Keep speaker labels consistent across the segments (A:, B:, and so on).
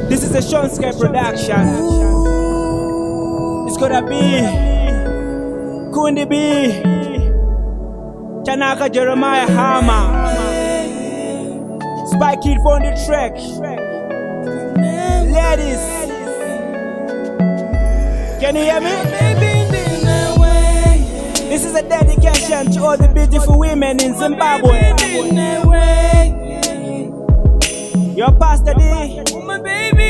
A: This is a Sean Sky production. It's gonna be Kundi B, Tanaka Jeremiah Hammer, Spy Kid on the track. Ladies, can you hear me? This is a dedication to all the beautiful women in Zimbabwe. Your Pastor D, my baby,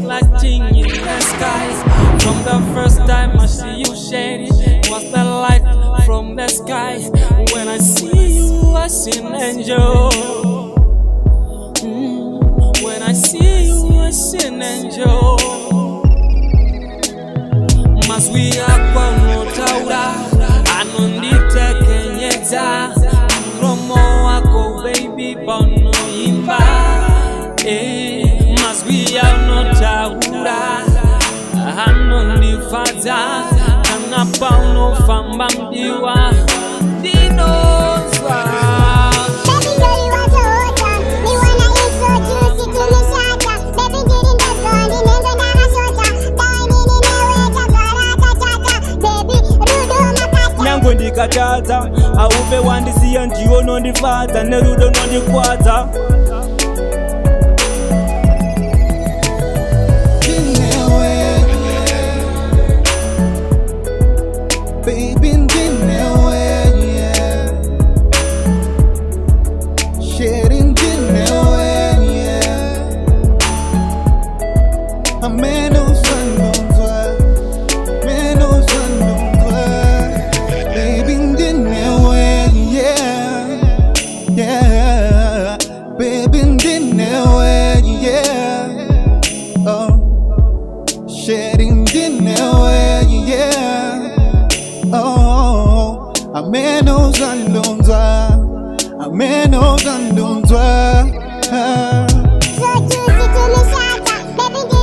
B: lighting in the sky. From the first time I see you shining, was the light from the sky. When I see you, I see an angel. When I see you, I see an angel. Mas we are no taura, anondite kenyeza. Romo wako baby bono imba. Mas we are no taura, anondifata. Kanapa no famba mdiwa. Dinozwa. Ndikataza aupe wandisiya ndiwo nondifadza nerudo nondikwadza.
C: Ameno zandonzwa. So juicy to me shaka, baby.